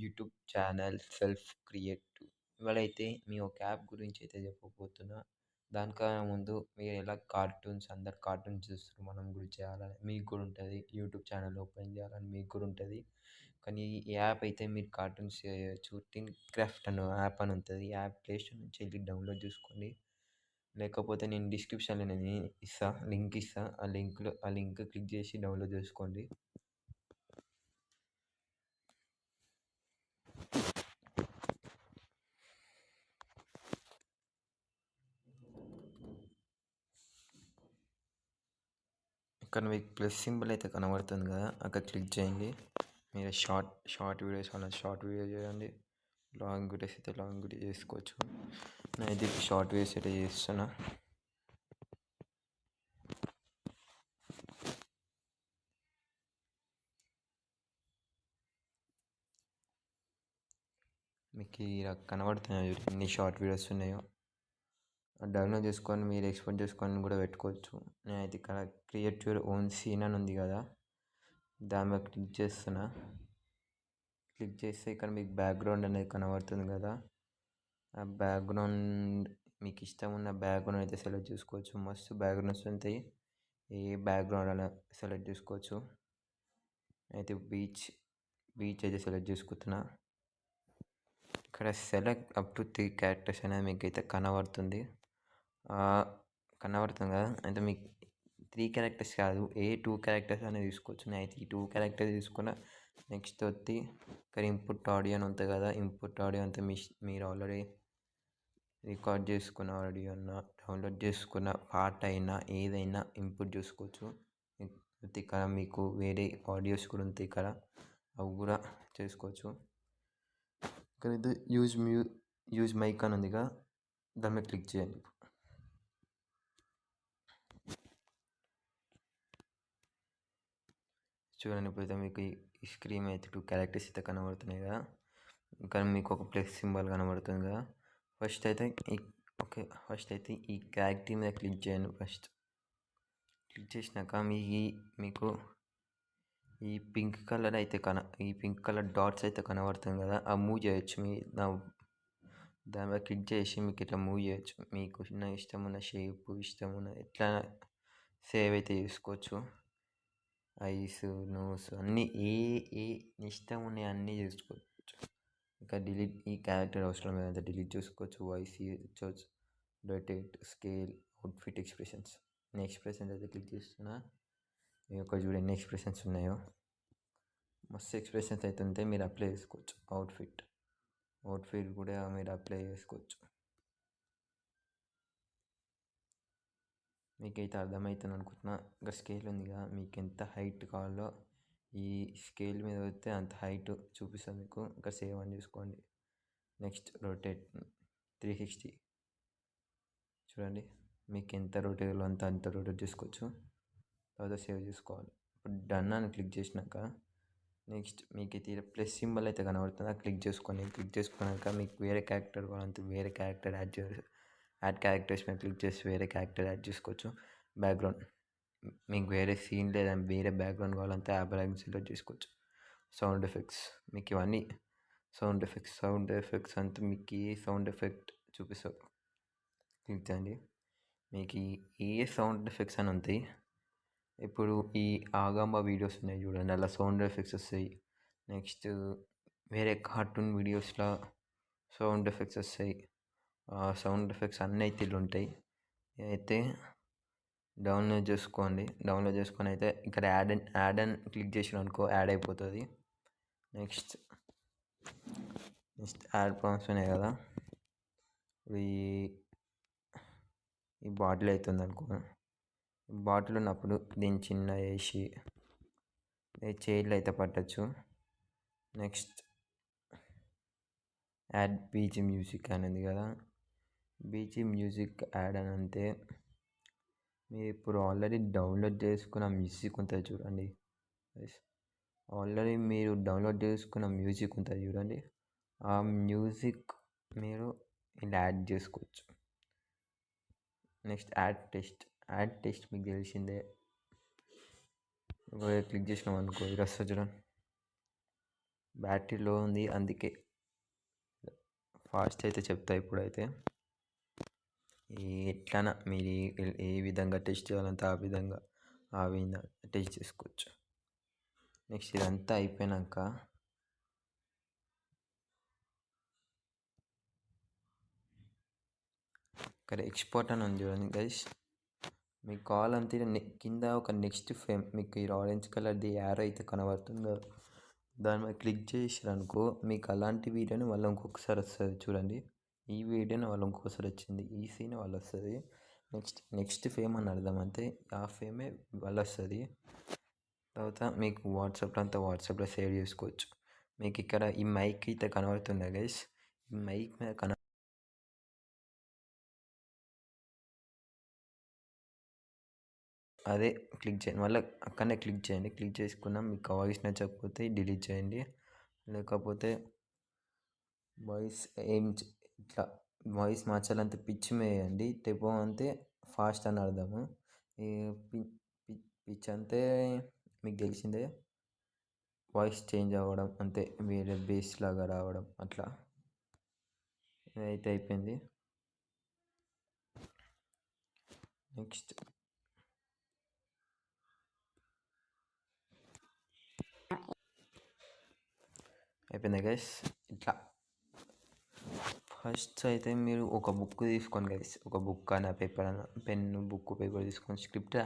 YouTube channel self create. ఇవాళైతే మీ ఒక యాప్ గురించి అయితే చెప్పబోతున్నా. దానికన్నా ముందు మీరు ఎలా కార్టూన్స్ అందరు కార్టూన్స్ చూస్తున్నారు మనం కూడా చేయాలని మీకు కూడా ఉంటుంది. యూట్యూబ్ ఛానల్ ఓపెన్ చేయాలని మీకు కూడా ఉంటుంది. కానీ ఈ యాప్ అయితే మీరు కార్టూన్స్ చేయొచ్చు. టిన్ క్రాఫ్ట్ అనే యాప్ అని ఉంటుంది. ఈ యాప్ ప్లే స్టోర్ నుంచి వెళ్ళి డౌన్లోడ్ చేసుకోండి. లేకపోతే నేను డిస్క్రిప్షన్లో లింక్ ఇస్తా. ఆ లింక్ క్లిక్ చేసి డౌన్లోడ్ చేసుకోండి. ఇక్కడ మీకు ప్లస్ సింబల్ అయితే కనబడుతుంది కదా, అక్కడ క్లిక్ చేయండి. మీరు షార్ట్ వీడియోస్ అలా షార్ట్ వీడియో చేయండి. లాంగ్ వీడియోస్ అయితే లాంగ్ వీడియో చేసుకోవచ్చు. నేనైతే షార్ట్ వీడియోస్ అయితే చేస్తున్నా. మీకు ఇలా కనబడుతున్నాయి ఎన్ని షార్ట్ వీడియోస్ ఉన్నాయో. డౌన్లోడ్ చేసుకొని మీరు ఎక్స్పోర్ట్ చేసుకొని కూడా పెట్టుకోవచ్చు. నేనైతే ఇక్కడ క్రియేట్ యువర్ ఓన్ సీన్ అని ఉంది కదా, దాని మీద క్లిక్ చేస్తున్నా. క్లిక్ చేస్తే ఇక్కడ మీకు బ్యాక్గ్రౌండ్ అనేది కనబడుతుంది కదా, ఆ బ్యాక్గ్రౌండ్ మీకు ఇష్టం ఉన్న బ్యాక్గ్రౌండ్ అయితే సెలెక్ట్ చేసుకోవచ్చు. మస్తు బ్యాక్గ్రౌండ్స్ ఉంటాయి, ఏ బ్యాక్గ్రౌండ్ అలా సెలెక్ట్ చేసుకోవచ్చు. అయితే బీచ్ అయితే సెలెక్ట్ చేసుకుంటున్నా. ఇక్కడ సెలెక్ట్ అప్ టు 3 క్యారెక్టర్స్ అనేది మీకు అయితే కనబడుతుంది కదా. అయితే మీకు 3 క్యారెక్టర్స్ కాదు, 2 క్యారెక్టర్స్ అనేది తీసుకోవచ్చు. నేను అయితే ఈ 2 క్యారెక్టర్స్ తీసుకున్నా. నెక్స్ట్ వచ్చి ఇక్కడ ఇన్పుట్ ఆడియో అని ఉంటుంది కదా, ఇన్పుట్ ఆడియో అంతా మీరు ఆల్రెడీ రికార్డ్ చేసుకున్న ఆడియో అన్నా డౌన్లోడ్ చేసుకున్న పాట అయినా ఏదైనా ఇన్పుట్ చేసుకోవచ్చు. ఇక్కడ మీకు వేరే ఆడియోస్ కూడా ఉంటాయి, ఇక్కడ అవి కూడా చేసుకోవచ్చు. ఇక్కడైతే యూజ్ మైక్ అని ఉందిగా, దాని మీద క్లిక్ చేయండి. చూడండి, ఇప్పుడైతే మీకు ఈ స్క్రీన్ అయితే 2 క్యారెక్టర్స్ అయితే కనబడుతున్నాయి కదా, ఇంకా మీకు ఒక ప్లస్ సింబల్ కనబడుతుంది కదా. ఫస్ట్ అయితే ఈ క్యారెక్టర్ మీద క్లిక్ చేయండి. క్లిక్ చేసినాక మీకు ఈ పింక్ కలర్ డాట్స్ అయితే కనబడుతుంది కదా, ఆ మూవ్ చేయొచ్చు. దాని మీద క్లిక్ చేసి మీకు ఇట్లా మూవ్ చేయొచ్చు. మీకు ఇష్టమున్న షేప్ ఇష్టమున్న ఎట్లా సేవ్ అయితే చేసుకోవచ్చు. ఐస్, నోస్ అన్నీ ఏ ఇష్టం ఉన్నాయి అన్నీ చేసుకోవచ్చు. ఇంకా ఈ క్యారెక్టర్ అవసరం లేదంటే డిలీట్ చేసుకోవచ్చు. వాయిస్ చేసుకోవచ్చు, రొటేట్, స్కేల్, అవుట్ఫిట్, ఎక్స్ప్రెషన్స్. నేను ఎక్స్ప్రెషన్స్ అయితే క్లిక్ చేస్తున్నా. మీ ఒక చూడండి ఎన్ని ఎక్స్ప్రెషన్స్ ఉన్నాయో, మస్తు ఎక్స్ప్రెషన్స్ అయితే ఉంటే మీరు అప్లై చేసుకోవచ్చు. అవుట్ఫిట్ కూడా మీరు అప్లై చేసుకోవచ్చు. మీకైతే అర్థమవుతుంది అనుకుంటున్నా. ఇంకా స్కేల్ ఉంది కదా, మీకు ఎంత హైట్ కావాలో ఈ స్కేల్ మీద వస్తే అంత హైట్ చూపిస్తుంది మీకు. ఇంకా సేవ్ అని చూసుకోండి. Next rotate 360. చూడండి, మీకు ఎంత రొటేట్ అంత రొటేట్ చేసుకోవచ్చు. తర్వాత సేవ్ చేసుకోవాలి. ఇప్పుడు డన్ అని క్లిక్ చేసినాక నెక్స్ట్ మీకు అయితే ప్లస్ సింబల్ అయితే కనబడుతుంది, క్లిక్ చేసుకోండి. క్లిక్ చేసుకున్నాక మీకు వేరే క్యారెక్టర్ కావాలంటే వేరే క్యారెక్టర్ యాడ్ క్యారెక్టర్స్ మీద క్లిక్ చేసి వేరే క్యారెక్టర్ యాడ్ చేసుకోవచ్చు. బ్యాక్గ్రౌండ్ మీకు వేరే సీన్ లేదా వేరే బ్యాక్గ్రౌండ్ కావాలంటే ఆ బ్యాక్గ్రౌండ్ సెలెక్ట్ చేసుకోవచ్చు. సౌండ్ ఎఫెక్ట్స్ మీకు ఇవన్నీ సౌండ్ ఎఫెక్ట్స్ అంతా మీకు ఏ సౌండ్ ఎఫెక్ట్ చూపిస్తారు క్లిక్ చేయండి. మీకు ఏ సౌండ్ ఎఫెక్ట్స్ అని ఉంటాయి. ఇప్పుడు ఈ ఆగంబ వీడియోస్ ఉన్నాయి చూడండి, అలా సౌండ్ ఎఫెక్ట్స్ వస్తాయి. నెక్స్ట్ వేరే కార్టూన్ వీడియోస్లో సౌండ్ ఎఫెక్ట్స్ వస్తాయి. సౌండ్ ఎఫెక్ట్స్ అన్నీ అయితే ఇల్లు ఉంటాయి. అయితే డౌన్లోడ్ చేసుకొని అయితే ఇక్కడ యాడ్ అని క్లిక్ చేసిన అనుకో యాడ్ అయిపోతుంది. నెక్స్ట్ యాడ్ ప్రాంప్ట్స్ ఉన్నాయి కదా, ఈ బాటిల్ అవుతుంది అనుకో. బాటిల్ ఉన్నప్పుడు దీన్ని చిన్న వేసి చైర్లు అయితే పట్టచ్చు. నెక్స్ట్ యాడ్ బీజీ మ్యూజిక్ అనేది కదా, బీజీ మ్యూజిక్ యాడ్ అని అంటే మీరు ఇప్పుడు ఆల్రెడీ డౌన్లోడ్ చేసుకున్న మ్యూజిక్ ఉంటుంది చూడండి. ఆల్రెడీ మీరు డౌన్లోడ్ చేసుకున్న మ్యూజిక్ ఉంటుంది చూడండి, ఆ మ్యూజిక్ మీరు ఇలా యాడ్ చేసుకోవచ్చు. నెక్స్ట్ యాడ్ టెస్ట్ మీకు తెలిసిందే. క్లిక్ చేసినాం అనుకో ఇది వస్తుంది చూడండి, బ్యాటరీ లో ఉంది, అందుకే ఫాస్ట్ అయితే చెప్తా. ఇప్పుడైతే ఎట్లనా మీరు ఏ విధంగా టెస్ట్ చేయాలంటే ఆ విధంగా టెస్ట్ చేసుకోవచ్చు. నెక్స్ట్ ఇదంతా అయిపోయాక ఇక్కడ ఎక్స్పోర్ట్ అని ఉంది చూడండి గైస్. మీకు కావాలంటే కింద ఒక నెక్స్ట్ ఫ్రేమ్ మీకు ఈ ఆరెంజ్ కలర్ది యారో అయితే కనబడుతుంది కదా, దాని మీద క్లిక్ చేసారనుకో మీకు అలాంటి వీడియోని వాళ్ళు ఇంకొకసారి వస్తుంది చూడండి. ఈ వీడియోని వాళ్ళు ఇంకొకసారి వచ్చింది, ఈ సీన్ వాళ్ళు వస్తుంది. నెక్స్ట్ ఫేమ్ అని అర్థం, అంతే. ఆ ఫేమే వాళ్ళు వస్తుంది. తర్వాత మీకు వాట్సాప్లో సేవ్ చేసుకోవచ్చు. మీకు ఇక్కడ ఈ మైక్ అయితే కనబడుతుందా గైస్, ఈ మైక్ మీద అదే క్లిక్ చేయండి, మళ్ళీ అక్కడనే క్లిక్ చేయండి. క్లిక్ చేసుకున్నాం, మీకు వాయిస్ నచ్చకపోతే డిలీట్ చేయండి. లేకపోతే వాయిస్ ఇట్లా వాయిస్ మార్చాలంటే పిచ్ వేయండి. టెపో అంతే ఫాస్ట్ అని అర్థము. ఈ పిచ్ అంతే మీకు తెలిసిందే, వాయిస్ చేంజ్ అవ్వడం అంతే, వేరే బేస్ లాగా రావడం అట్లా. ఇదైతే అయిపోయింది. నెక్స్ట్ అయిపోయింది గైస్. ఇట్లా ఫస్ట్ అయితే మీరు ఒక బుక్ తీసుకోండి గైస్, ఒక బుక్ అయినా పేపర్ అయినా, పెన్ను బుక్ పేపర్ తీసుకొని స్క్రిప్ట్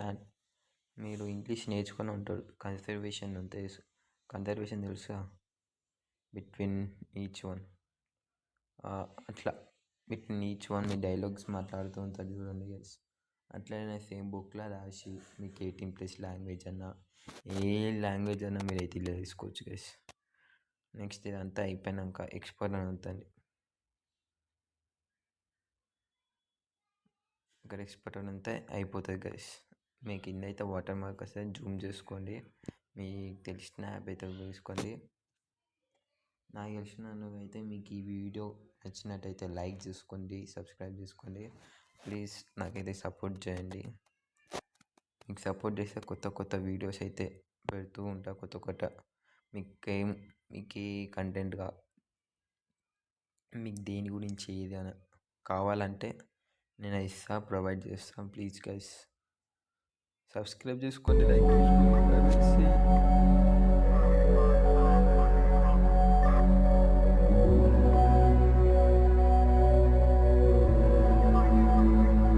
మీరు ఇంగ్లీష్ నేర్చుకొని ఉంటారు. కన్వర్సేషన్ తెలుసా, బిట్వీన్ ఈచ్ వన్, అట్లా బిట్వీన్ ఈచ్ వన్ మీ డైలాగ్స్ మాట్లాడుతూ ఉంటారు చూడండి గైస్. అట్లనే సేమ్ బుక్లో రాసి మీకు 18+ లాంగ్వేజ్ అన్నా, ఏ లాంగ్వేజ్ అన్నా మీరు అయితే ఇలా తీసుకోవచ్చు గైస్. నెక్స్ట్ ఇదంతా అయిపోయాక ఎక్స్పోర్ట్ అని ఉంటుంది. ఇక్కడ ఎక్స్పోర్ట్ అని అంతే అయిపోతుంది గైస్. మీకు కింద అయితే వాటర్ మార్క్ వస్తుంది, జూమ్ చేసుకోండి. మీకు తెలిసిన యాప్ అయితే తీసుకోండి. నాకు తెలిసినైతే మీకు ఈ వీడియో నచ్చినట్టయితే లైక్ చేసుకోండి, సబ్స్క్రైబ్ చేసుకోండి. ప్లీజ్ నాకైతే సపోర్ట్ చేయండి. మీకు సపోర్ట్ చేస్తే కొత్త వీడియోస్ అయితే పెడుతూ ఉంటా. కొత్త మీకు ఏ కంటెంట్గా మీకు దేని గురించి ఏదైనా కావాలంటే నేను ప్రొవైడ్ చేస్తాను. ప్లీజ్ గైస్ సబ్స్క్రైబ్ చేసుకోండి, లైక్ చేసుకోండి.